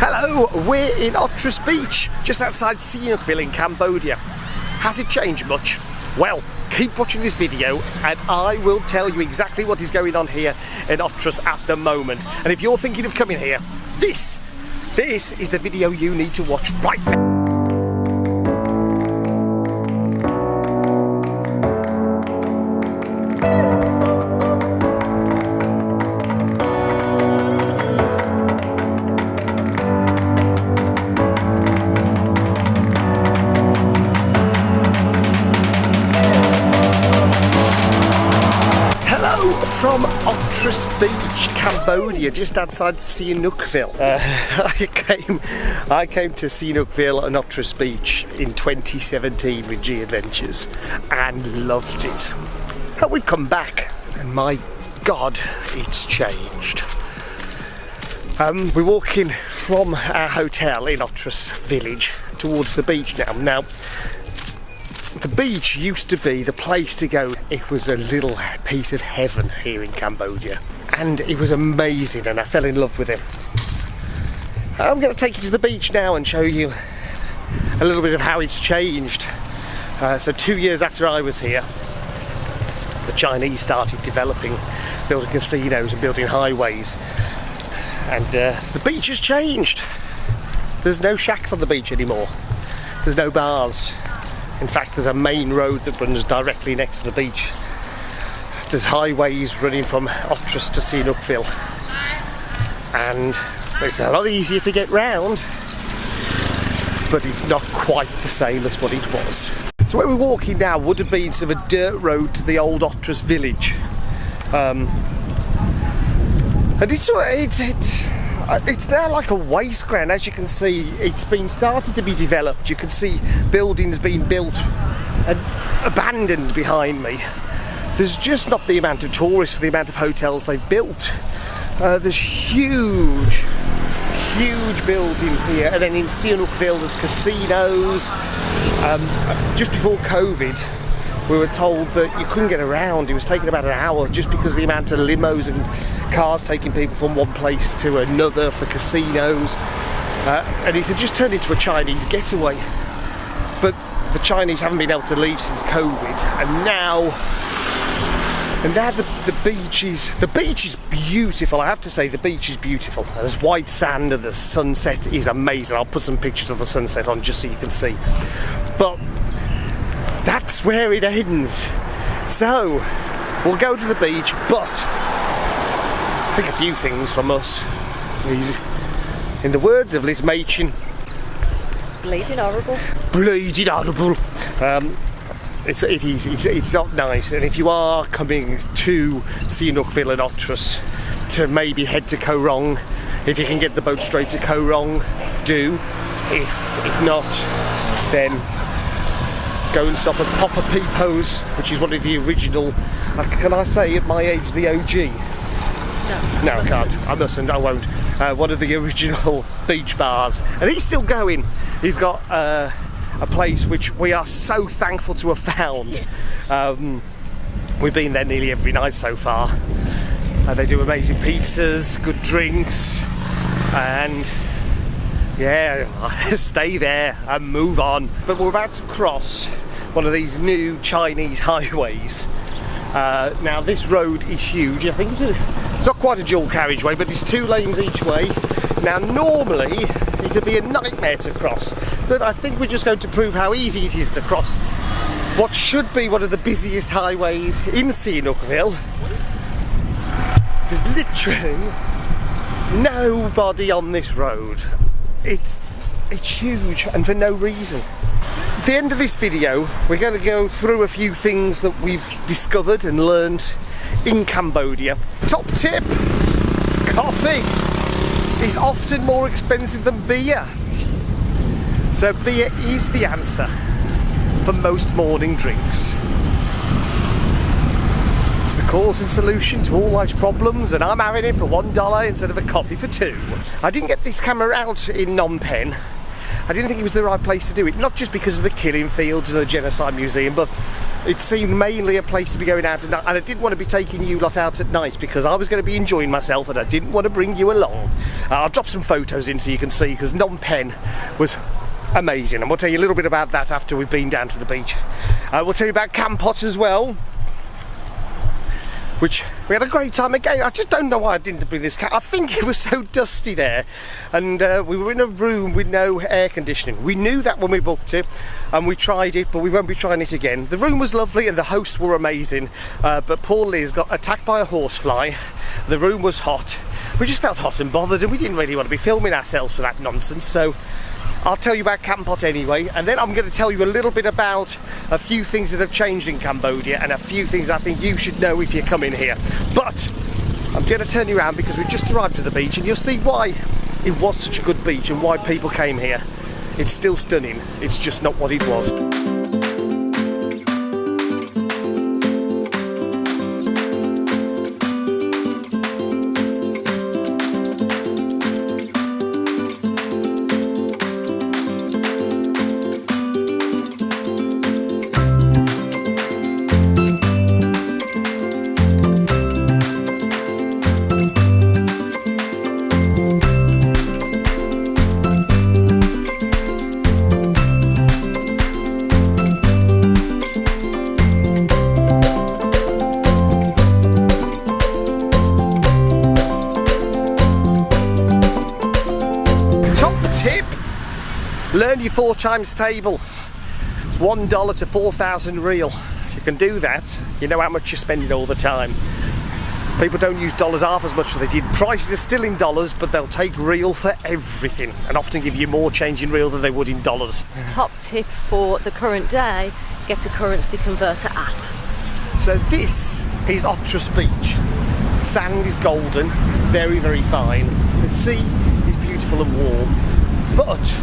Hello, we're in Otres Beach, just outside Sihanoukville in Cambodia. Has it changed much? Well, keep watching this video and I will tell you exactly what is going on here in Otres at the moment. And if you're thinking of coming here, this is the video you need to watch right now. From Otres Beach, Cambodia, just outside Sihanoukville. I came to Sihanoukville and Otres Beach in 2017 with G Adventures and loved it. And we've come back and my God, it's changed. We're walking from our hotel in Otres village towards the beach now. Now, the beach used to be the place to go. It was a little piece of heaven here in Cambodia and it was amazing and I fell in love with it. I'm going to take you to the beach now and show you a little bit of how it's changed. So 2 years after I was here, the Chinese started building casinos and building highways, and the beach has changed. There's no shacks on the beach anymore. There's no bars. In fact, there's a main road that runs directly next to the beach. There's highways running from Otres to Sihanoukville, and it's a lot easier to get round, but it's not quite the same as what it was. So where we're walking now would have been sort of a dirt road to the old Otres village, and it's now like a waste ground. As you can see, it's been started to be developed. You can see buildings being built and abandoned behind me. There's just not the amount of tourists for the amount of hotels they've built. There's huge buildings here, and then in Sihanoukville there's casinos. Just before COVID, we were told that you couldn't get around. It was taking about an hour just because of the amount of limos and cars taking people from one place to another for casinos. And it had just turned into a Chinese getaway. But the Chinese haven't been able to leave since COVID, and now the beach is beautiful. I have to say, the beach is beautiful. There's white sand and the sunset is amazing. I'll put some pictures of the sunset on just so you can see. But that's where it ends. So we'll go to the beach, but I think a few things from us. In the words of Liz Machin, it's bleeding horrible. Bleeding horrible. It's not nice, and if you are coming to Sihanoukville and Otres to maybe head to Koh Rong, if you can get the boat straight to Koh Rong, do. If not, then go and stop at Pappa Pipos, which is one of the original, can I say at my age, the OG? No, I can't. I mustn't, I won't. One of the original beach bars. And he's still going. He's got a place which we are so thankful to have found. We've been there nearly every night so far. They do amazing pizzas, good drinks, and yeah, stay there and move on. But we're about to cross one of these new Chinese highways. Now this road is huge. I think it's not quite a dual carriageway, but it's 2 lanes each way. Now normally it'd be a nightmare to cross, but I think we're just going to prove how easy it is to cross what should be one of the busiest highways in Sihanoukville. There's literally nobody on this road. It's huge, and for no reason. At the end of this video, we're going to go through a few things that we've discovered and learned in Cambodia. Top tip: coffee is often more expensive than beer. So beer is the answer for most morning drinks. It's the cause and solution to all life's problems, and I'm having it for $1 instead of a coffee for $2. I didn't get this camera out in Phnom Penh I didn't think it was the right place to do it, not just because of the killing fields and the genocide museum, but it seemed mainly a place to be going out at night, and I didn't want to be taking you lot out at night because I was going to be enjoying myself and I didn't want to bring you along. I'll drop some photos in so you can see, because Phnom Penh was amazing, and we'll tell you a little bit about that after we've been down to the beach. We'll tell you about Kampot as well, which we had a great time again. I just don't know why I didn't bring this cat. I think it was so dusty there, and we were in a room with no air conditioning. We knew that when we booked it, and we tried it, but we won't be trying it again. The room was lovely and the hosts were amazing, but poor Liz got attacked by a horsefly. The room was hot. We just felt hot and bothered, and we didn't really want to be filming ourselves for that nonsense, so I'll tell you about Kampot anyway, and then I'm going to tell you a little bit about a few things that have changed in Cambodia and a few things I think you should know if you're coming here. But I'm going to turn you around because we've just arrived at the beach, and you'll see why it was such a good beach and why people came here. It's still stunning, it's just not what it was. Learn your 4 times table. It's $1 to 4,000 real. If you can do that, you know how much you're spending all the time. People don't use dollars half as much as they did. Prices are still in dollars, but they'll take real for everything and often give you more change in real than they would in dollars. Top tip for the current day, get a currency converter app. So this is Otres Beach. The sand is golden, very, very fine. The sea is beautiful and warm, but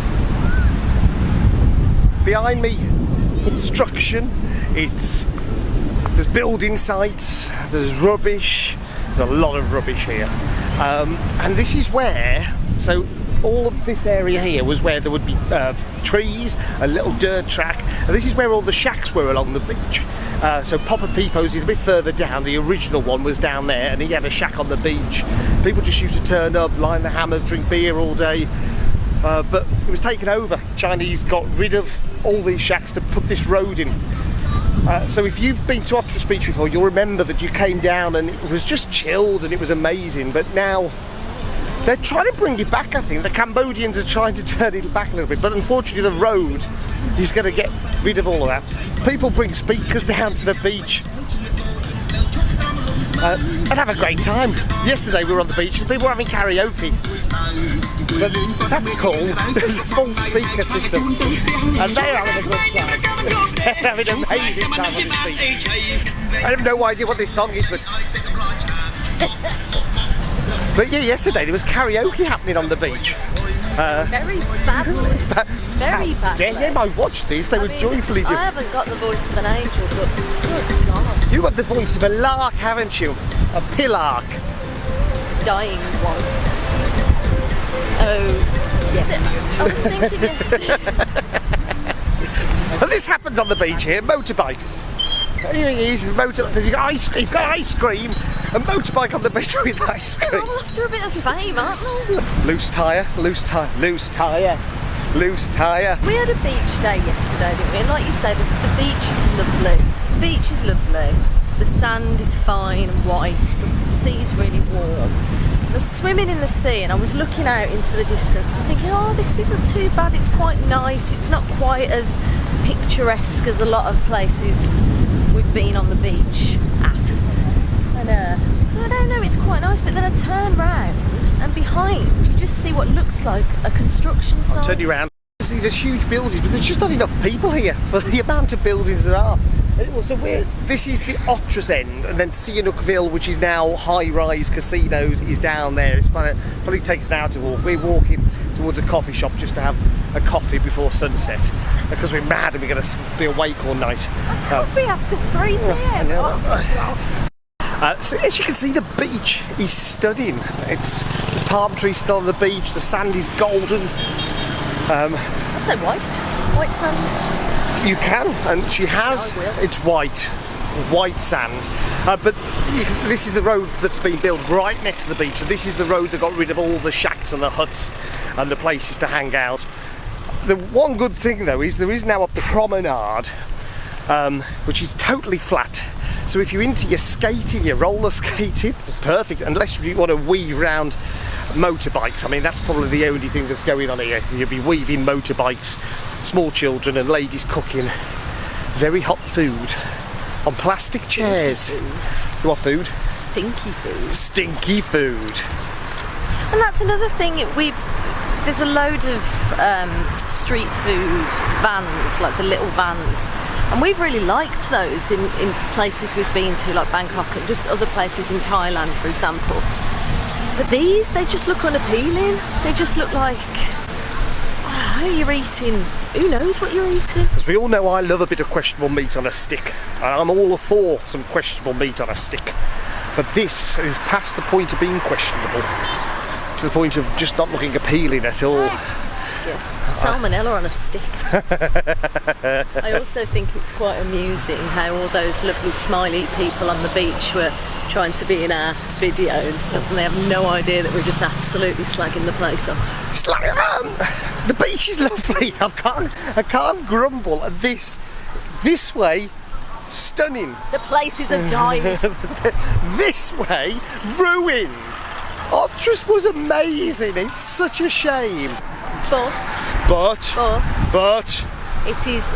behind me, construction. There's building sites, there's rubbish, there's a lot of rubbish here. And this is where, so all of this area here was where there would be trees, a little dirt track, and this is where all the shacks were along the beach. So Pappa Pipos is a bit further down. The original one was down there, and he had a shack on the beach. People just used to turn up, line the hammer, drink beer all day. But it was taken over. The Chinese got rid of all these shacks to put this road in. So if you've been to Otres Beach before, you'll remember that you came down and it was just chilled and it was amazing. But now they're trying to bring it back, I think. The Cambodians are trying to turn it back a little bit. But unfortunately the road is going to get rid of all of that. People bring speakers down to the beach and have a great time. Yesterday we were on the beach and people were having karaoke. But that's cool. There's a full speaker system and they're having a good time. They're having an amazing time on this beach. I have no idea what this song is, but yeah, yesterday there was karaoke happening on the beach. Very badly. Very badly. Yeah, I watched this. They were joyfully doing. I haven't got the voice of an angel, but good God. You got the voice of a lark, haven't you? A pillark. Dying one. Oh, yes. I was thinking yesterday. And this happens on the beach here, motorbikes. Here he is, he's got ice cream, a motorbike on the beach with ice cream. They're all after a bit of fame, aren't they? Loose tyre, loose tyre, loose tyre, loose tyre. We had a beach day yesterday, didn't we? And like you say, the beach is lovely. The beach is lovely. The sand is fine and white. The sea is really warm. I was swimming in the sea and I was looking out into the distance and thinking, oh, this isn't too bad. It's quite nice. It's not quite as picturesque as a lot of places we've been on the beach at. And so I don't know, it's quite nice. But then I turn round and behind you just see what looks like a construction site. I'll turn you around. See, there's huge buildings, but there's just not enough people here for the amount of buildings there are. So this is the Otres end, and then Sihanoukville, which is now high-rise casinos, is down there. It's probably takes an hour to walk. We're walking towards a coffee shop just to have a coffee before sunset because we're mad and we're going to be awake all night. Coffee after 3 p.m. So as you can see, the beach is stunning. There's palm trees still on the beach. The sand is golden. I'd say white sand. You can, and she has. I will. It's white sand. But this is the road that's been built right next to the beach. So this is the road that got rid of all the shacks and the huts and the places to hang out. The one good thing though is there is now a promenade, which is totally flat. So if you're into your skating, your roller skating, it's perfect. Unless you want to weave around motorbikes. I mean, that's probably the only thing that's going on here. You'll be weaving motorbikes, small children and ladies cooking very hot food on plastic chairs. You want food? Stinky food. Stinky food. And that's another thing. There's a load of street food vans, like the little vans. And we've really liked those in places we've been to, like Bangkok and just other places in Thailand, for example. But these, they just look unappealing. They just look like, I don't know, you're eating, who knows what you're eating? As we all know, I love a bit of questionable meat on a stick. I'm all for some questionable meat on a stick. But this is past the point of being questionable, to the point of just not looking appealing at all. Salmonella on a stick. I also think it's quite amusing how all those lovely smiley people on the beach were trying to be in our video and stuff, and they have no idea that we're just absolutely slagging the place off. It's like, the beach is lovely. I can't grumble at this. This way, stunning. The place is a dive. This way, ruined. Otres was amazing. It's such a shame. But it is,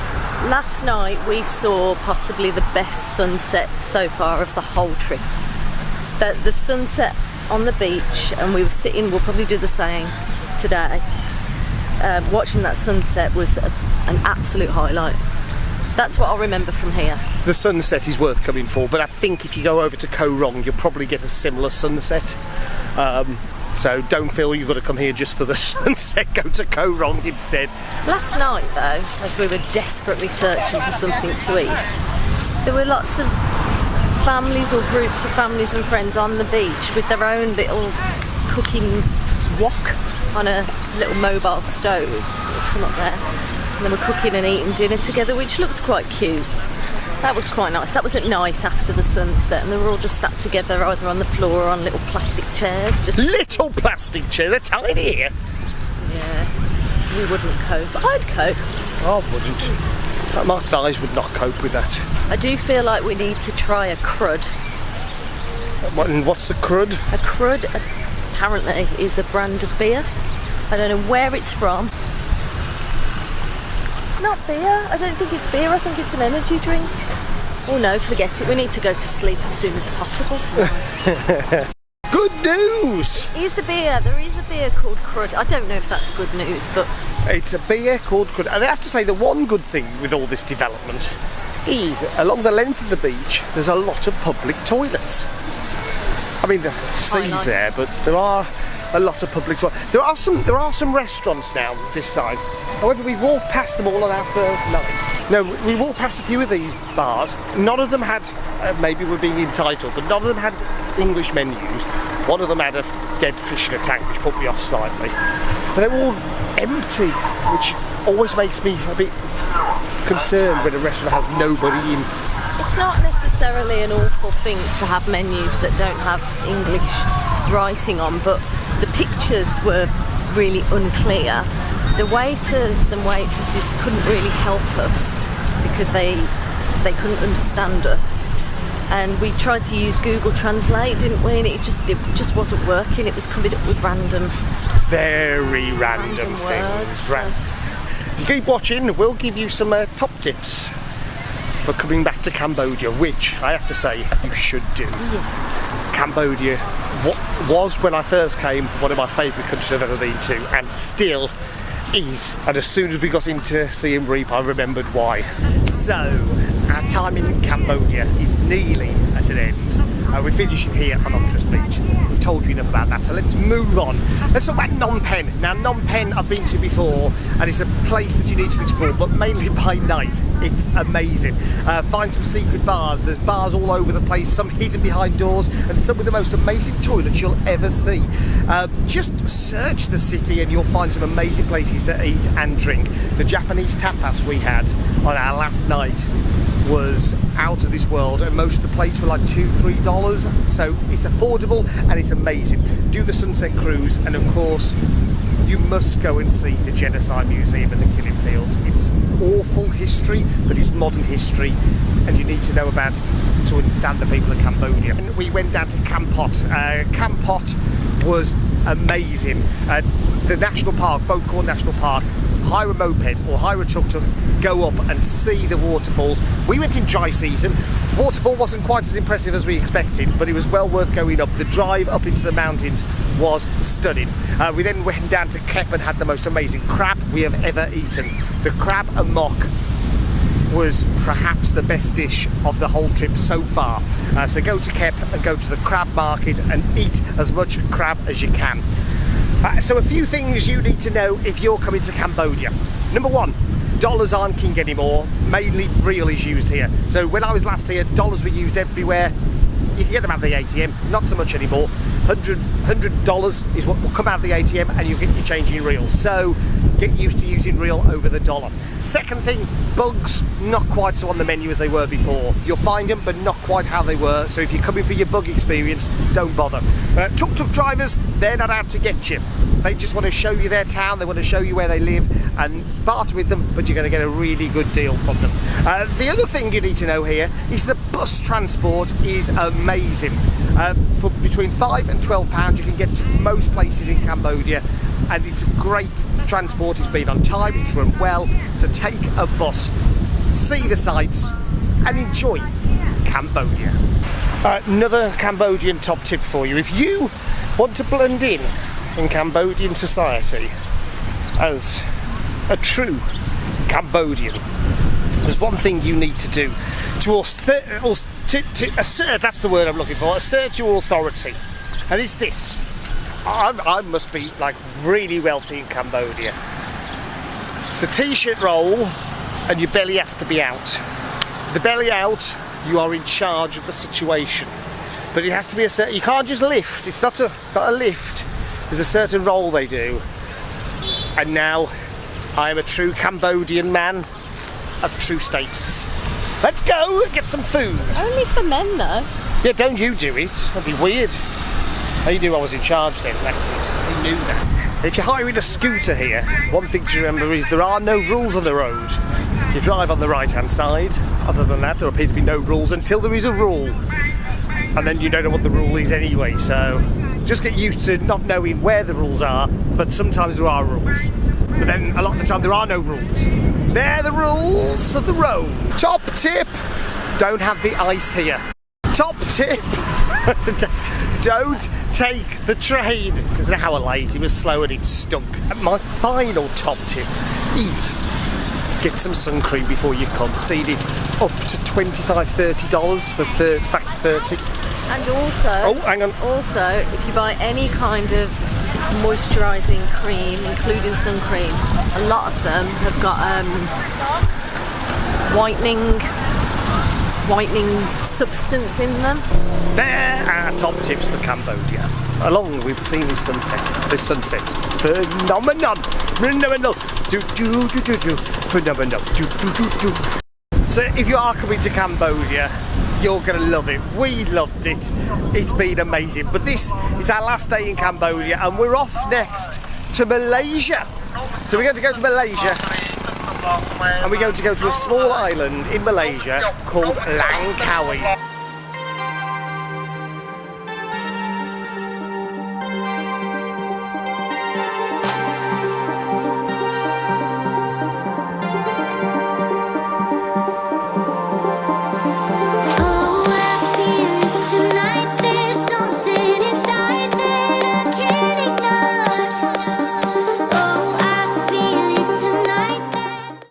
last night we saw possibly the best sunset so far of the whole trip. The sunset on the beach, and we were sitting, we'll probably do the same today, watching that sunset was an absolute highlight. That's what I'll remember from here. The sunset is worth coming for, but I think if you go over to Koh Rong, you'll probably get a similar sunset. So don't feel you've got to come here just for the sunset, go to Koh Rong instead. Last night though, as we were desperately searching for something to eat, there were lots of families or groups of families and friends on the beach with their own little cooking wok on a little mobile stove. There's some up there. And they were cooking and eating dinner together, which looked quite cute. That was quite nice. That was at night after the sunset, and they were all just sat together either on the floor or on little plastic chairs. Just little plastic chairs, they're tiny here. Yeah, we wouldn't cope. I'd cope. I wouldn't. My thighs would not cope with that. I do feel like we need to try a crud. What's a crud? A crud apparently is a brand of beer. I don't know where it's from. Not beer. I don't think it's beer. I think it's an energy drink. Oh no, forget it. We need to go to sleep as soon as possible tonight. Good news! There is a beer called Crud. I don't know if that's good news, but it's a beer called Crud. And I have to say, the one good thing with all this development is along the length of the beach, there's a lot of public toilets. I mean, the sea's there, but there are a lot of public toilets. There are some restaurants now this side. However, we walked past them all on our first night. No, we walked past a few of these bars. None of them had, maybe we're being entitled, but none of them had English menus. One of them had a dead fish in a tank, which put me off slightly. But they were all empty, which always makes me a bit concerned when a restaurant has nobody in. It's not necessarily an awful thing to have menus that don't have English writing on, but the pictures were really unclear. The waiters and waitresses couldn't really help us because they couldn't understand us. And we tried to use Google Translate, didn't we? And it just wasn't working. It was coming up with very random things. Words, You keep watching, we'll give you some top tips for coming back to Cambodia, which I have to say you should do. Yes. Cambodia was, when I first came, one of my favourite countries I've ever been to, and still is. And as soon as we got into Siem Reap, I remembered why. So, our time in Cambodia is nearly at an end. We're finishing here on Otres Beach. We've told you enough about that, so let's move on. Let's talk about Phnom Penh. Now, Phnom Penh I've been to before, and it's a place that you need to explore, but mainly by night. It's amazing. Find some secret bars. There's bars all over the place, some hidden behind doors, and some with the most amazing toilets you'll ever see. Just search the city and you'll find some amazing places to eat and drink. The Japanese tapas we had on our last night was out of this world, and most of the plates were like $2-3, so it's affordable and it's amazing. Do the sunset cruise, and of course you must go and see the Genocide Museum and the killing fields. It's awful history, but it's modern history, and you need to know about it to understand the people of Cambodia. And we went down to Kampot. Kampot was amazing. The national park, Boat Court National Park, hire a moped or hire a tuk-tuk, go up and see the waterfalls. We went in dry season. Waterfall wasn't quite as impressive as we expected, but it was well worth going up. The drive up into the mountains was stunning. We then went down to Kep and had the most amazing crab we have ever eaten. The crab and mock was perhaps the best dish of the whole trip so far. So go to Kep and go to the crab market and eat as much crab as you can. So a few things you need to know if you're coming to Cambodia. Number one, dollars aren't king anymore. Mainly real is used here. So when I was last here, dollars were used everywhere. You can get them out of the ATM, not so much anymore. $100 is what will come out of the ATM, and you'll get your change in real. So get used to using real over the dollar. Second thing, bugs, not quite so on the menu as they were before. You'll find them, but not quite how they were. So if you're coming for your bug experience, don't bother. Tuk-tuk drivers, they're not out to get you. They just want to show you their town, they want to show you where they live and barter with them, but you're going to get a really good deal from them. The other thing you need to know here is the bus transport is amazing. For between £5 and £12 you can get to most places in Cambodia, and it's great transport. It's been on time, it's run well, so take a bus, see the sights and enjoy Cambodia. Another Cambodian top tip for you: if you want to blend in Cambodian society as a true Cambodian, there's one thing you need to do to assert, that's the word I'm looking for, assert your authority, and it's this. I must be like really wealthy in Cambodia. It's the t-shirt roll and your belly has to be out. The belly out, you are in charge of the situation, but it has to be a certain, you can't just lift. It's not a lift. There's a certain roll they do. And now I am a true Cambodian man of true status. Let's go and get some food. Only for men though. Yeah, don't you do it. That'd be weird. He knew I was in charge then, he knew that. If you're hiring a scooter here, one thing to remember is there are no rules on the road. You drive on the right hand side. Other than that, there appear to be no rules until there is a rule. And then you don't know what the rule is anyway, so just get used to not knowing where the rules are, but sometimes there are rules. But then a lot of the time there are no rules. They're the rules of the road. Top tip, don't have the ice here. Top tip, don't take the train. It was an hour late, it was slow and it stunk. And my final top tip is get some sun cream before you come. Seen it up to $25–30 for back to 30. And also, oh, hang on. Also, if you buy any kind of moisturising cream, including sun cream, a lot of them have got whitening substance in them. There are top tips for Cambodia, along with seeing the sunset. The sunset's phenomenal. Phenomenal. Phenomenal. So if you are coming to Cambodia, you're going to love it. We loved it. It's been amazing. But this is our last day in Cambodia, and we're off next to Malaysia. So we're going to go to Malaysia, and we're going to go to a small island in Malaysia called Langkawi.